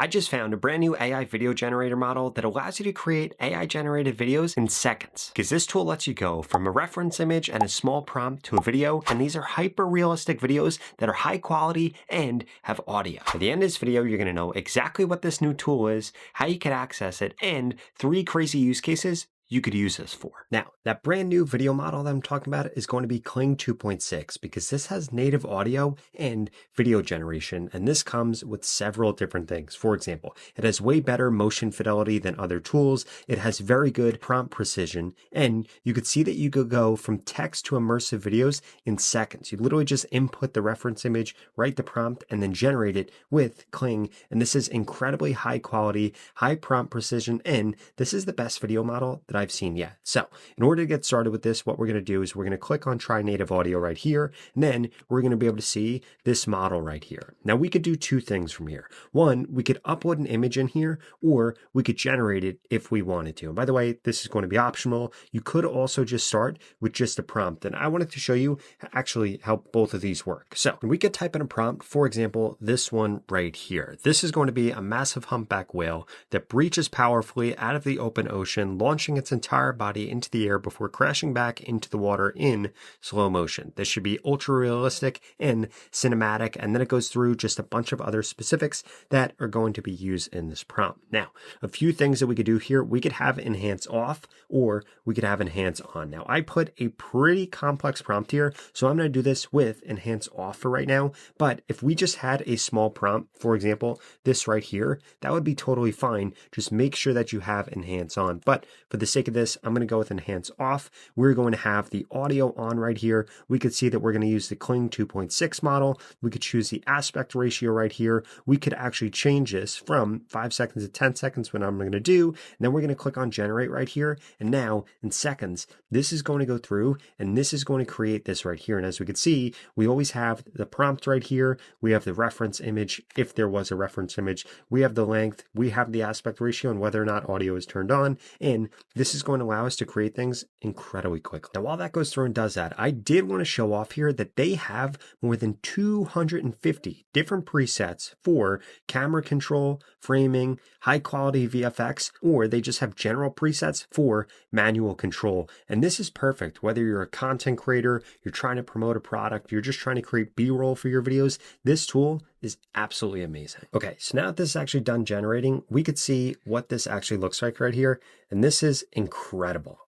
I just found a brand new AI video generator model that allows you to create AI generated videos in seconds. Because this tool lets you go from a reference image and a small prompt to a video, and these are hyper realistic videos that are high quality and have audio. At the end of this video, you're gonna know exactly what this new tool is, how you can access it, and 3 crazy use cases you could use this for. Now, that brand new video model that I'm talking about is going to be Kling 2.6 because this has native audio and video generation, and this comes with several different things. For example, it has way better motion fidelity than other tools. It has very good prompt precision, and you could see that you could go from text to immersive videos in seconds. You literally just input the reference image, write the prompt, and then generate it with Kling. And this is incredibly high quality, high prompt precision, and this is the best video model that I've seen yet. So in order to get started with this, what we're going to do is we're going to click on try native audio right here, and then we're going to be able to see this model right here. Now we could do 2 things from here. One, we could upload an image in here, or we could generate it if we wanted to. And by the way, this is going to be optional. You could also just start with just a prompt. And I wanted to show you actually how both of these work. So we could type in a prompt, for example, this one right here. This is going to be a massive humpback whale that breaches powerfully out of the open ocean, launching its entire body into the air before crashing back into the water in slow motion. This should be ultra realistic and cinematic, and then it goes through just a bunch of other specifics that are going to be used in this prompt. Now, a few things that we could do here. We could have enhance off, or we could have enhance on. Now, I put a pretty complex prompt here, so I'm going to do this with enhance off for right now. But if we just had a small prompt, for example, this right here, that would be totally fine. Just make sure that you have enhance on. But for the sake of this, I'm going to go with enhance off. We're going to have the audio on right here. We could see that we're going to use the Kling 2.6 model. We could choose the aspect ratio right here. We could actually change this from 5 seconds to 10 seconds, what I'm going to do. And then we're going to click on generate right here. And now in seconds, this is going to go through and this is going to create this right here. And as we can see, we always have the prompt right here. We have the reference image, if there was a reference image. We have the length. We have the aspect ratio and whether or not audio is turned on. And this is going to allow us to create things incredibly quickly. Now, while that goes through and does that, I did want to show off here that they have more than 250 different presets for camera control, framing, high quality VFX, or they just have general presets for manual control. And this is perfect whether you're a content creator, you're trying to promote a product, you're just trying to create B-roll for your videos. This tool is absolutely amazing. Okay, so now that this is actually done generating, we could see what this actually looks like right here. And this is incredible.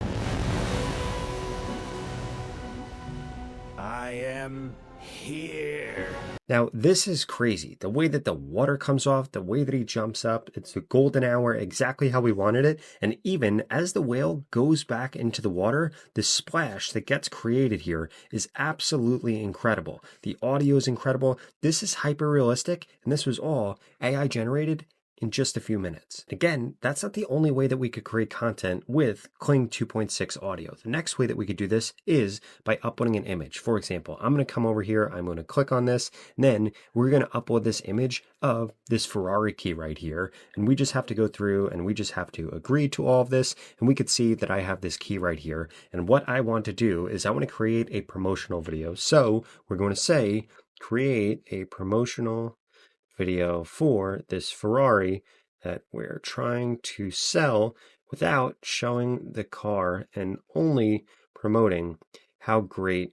I am here. Now, this is crazy. The way that the water comes off, the way that he jumps up, it's the golden hour, exactly how we wanted it. And even as the whale goes back into the water, the splash that gets created here is absolutely incredible. The audio is incredible. This is hyper realistic, and this was all AI generated in just a few minutes. Again, that's not the only way that we could create content with Kling 2.6 audio. The next way that we could do this is by uploading an image. For example, I'm going to come over here, I'm going to click on this, and then we're going to upload this image of this Ferrari key right here. And we just have to go through and we just have to agree to all of this. And we could see that I have this key right here. And what I want to do is I want to create a promotional video. So we're going to say, create a promotional video for this Ferrari that we're trying to sell without showing the car and only promoting how great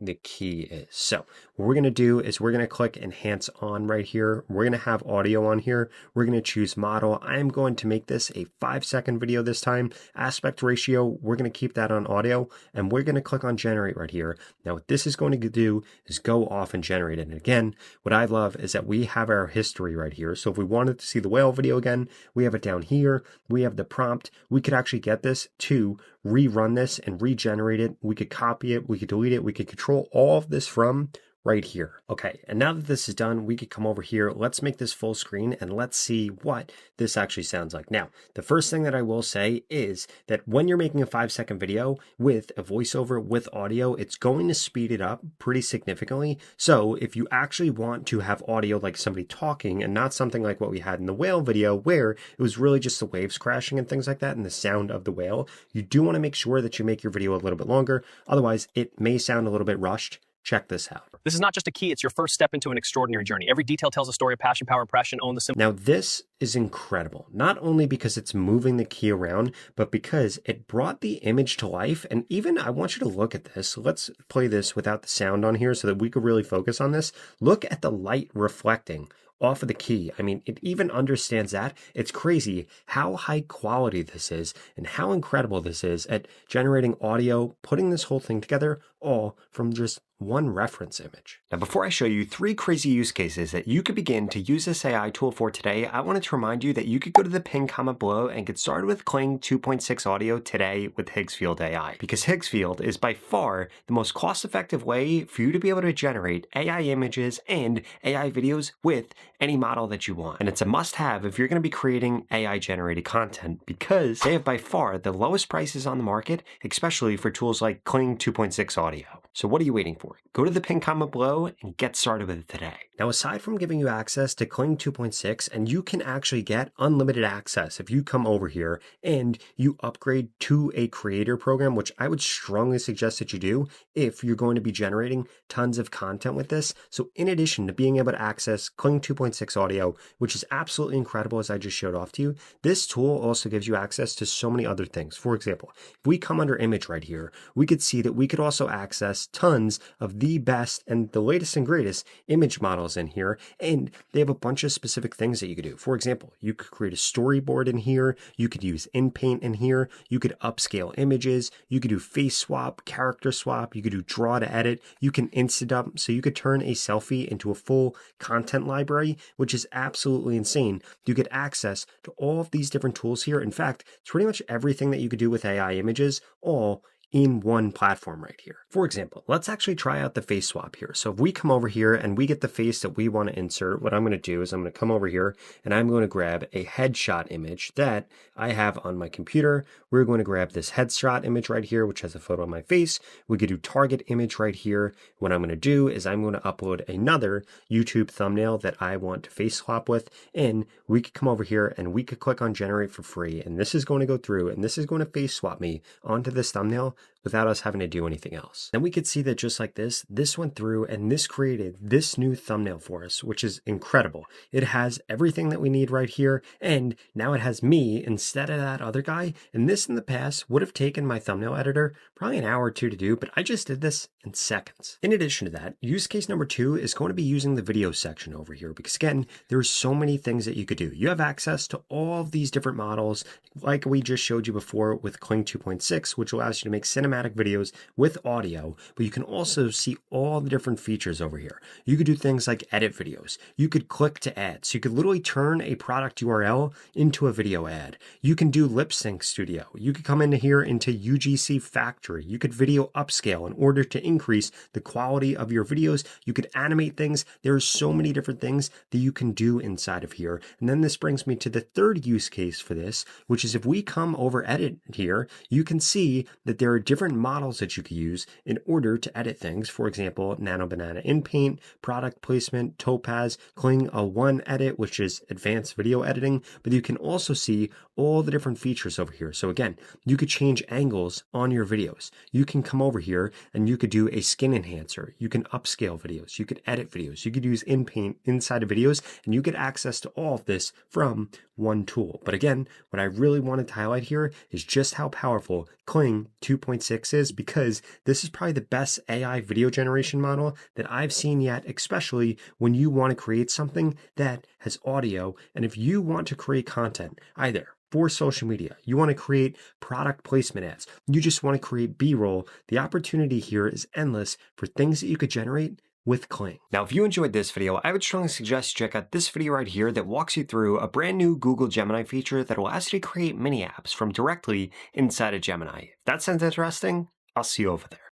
the key is. So what we're going to do is we're going to click enhance on right here. We're going to have audio on here. We're going to choose model. I'm going to make this a 5-second video this time. Aspect ratio, we're going to keep that on audio, and we're going to click on generate right here. Now what this is going to do is go off and generate it. And again, what I love is that we have our history right here. So if we wanted to see the whale video again, we have it down here. We have the prompt. We could actually get this to rerun this and regenerate it. We could copy it. We could delete it. We could control all of this from right here. Okay, and now that this is done, we could come over here. Let's make this full screen and let's see what this actually sounds like. Now, the first thing that I will say is that when you're making a 5-second video with a voiceover with audio, it's going to speed it up pretty significantly. So if you actually want to have audio like somebody talking and not something like what we had in the whale video where it was really just the waves crashing and things like that and the sound of the whale, you do want to make sure that you make your video a little bit longer. Otherwise, it may sound a little bit rushed. check this out. This is not just a key, it's your first step into an extraordinary journey. Every detail tells a story of passion, power, impression. Own the symbol. Now this is incredible, not only because it's moving the key around, but because it brought the image to life. And even I want you to look at this. Let's play this without the sound on here so that we could really focus on this. Look at the light reflecting off of the key. I mean, it even understands that. It's crazy how high quality this is and how incredible this is at generating audio, putting this whole thing together, all from just one reference image. Now, before I show you 3 crazy use cases that you could begin to use this AI tool for today, I wanted to remind you that you could go to the pinned comment below and get started with Kling 2.6 audio today with Higgsfield AI, because Higgsfield is by far the most cost-effective way for you to be able to generate AI images and AI videos with any model that you want. And it's a must-have if you're going to be creating AI-generated content, because they have by far the lowest prices on the market, especially for tools like Kling 2.6 audio. So what are you waiting for? Go to the pinned comment below and get started with it today. Now, aside from giving you access to Kling 2.6, and you can actually get unlimited access if you come over here and you upgrade to a creator program, which I would strongly suggest that you do if you're going to be generating tons of content with this. So in addition to being able to access Kling 2.6 audio, which is absolutely incredible as I just showed off to you, this tool also gives you access to so many other things. For example, if we come under image right here, we could see that we could also access tons of the best and the latest and greatest image models in here, and they have a bunch of specific things that you could do. For example, you could create a storyboard in here, you could use InPaint in here, you could upscale images, you could do face swap, character swap, you could do draw to edit, you can instant up, so you could turn a selfie into a full content library, which is absolutely insane. You get access to all of these different tools here. In fact, it's pretty much everything that you could do with AI images, all in one platform right here. For example, let's actually try out the face swap here. So if we come over here and we get the face that we want to insert, what I'm going to do is I'm going to come over here and I'm going to grab a headshot image that I have on my computer. We're going to grab this headshot image right here, which has a photo of my face. We could do target image right here. What I'm going to do is I'm going to upload another YouTube thumbnail that I want to face swap with, and we could come over here and we could click on generate for free. And this is going to go through and this is going to face swap me onto this thumbnail without us having to do anything else. Then we could see that just like this went through and this created this new thumbnail for us, which is incredible. It has everything that we need right here, and now it has me instead of that other guy. And this in the past would have taken my thumbnail editor probably an hour or two to do, but I just did this in seconds. In addition to that, use case number 2 is going to be using the video section over here, because again, there's so many things that you could do. You have access to all of these different models, like we just showed you before with Kling 2.6, which allows you to make cinematic videos with audio, but you can also see all the different features over here. You could do things like edit videos. You could click to add. So you could literally turn a product URL into a video ad. You can do lip sync studio. You could come into here into UGC factory. You could video upscale in order to increase the quality of your videos. You could animate things. There's so many different things that you can do inside of here. And then this brings me to the third use case for this, which is if we come over edit here, you can see that there are different models that you can use in order to edit things. For example, Nano Banana InPaint, product placement, Topaz, Kling 1 edit, which is advanced video editing, but you can also see all the different features over here. So again, you could change angles on your videos. You can come over here and you could do a skin enhancer. You can upscale videos. You could edit videos. You could use InPaint inside of videos, and you get access to all of this from one tool. But again, what I really wanted to highlight here is just how powerful Kling 2.6 is, because this is probably the best AI video generation model that I've seen yet, especially when you want to create something that has audio. And if you want to create content, either for social media, you want to create product placement ads, you just want to create B-roll, the opportunity here is endless for things that you could generate with Kling. Now, if you enjoyed this video, I would strongly suggest you check out this video right here that walks you through a brand new Google Gemini feature that allows you to create mini apps from directly inside of Gemini. If that sounds interesting, I'll see you over there.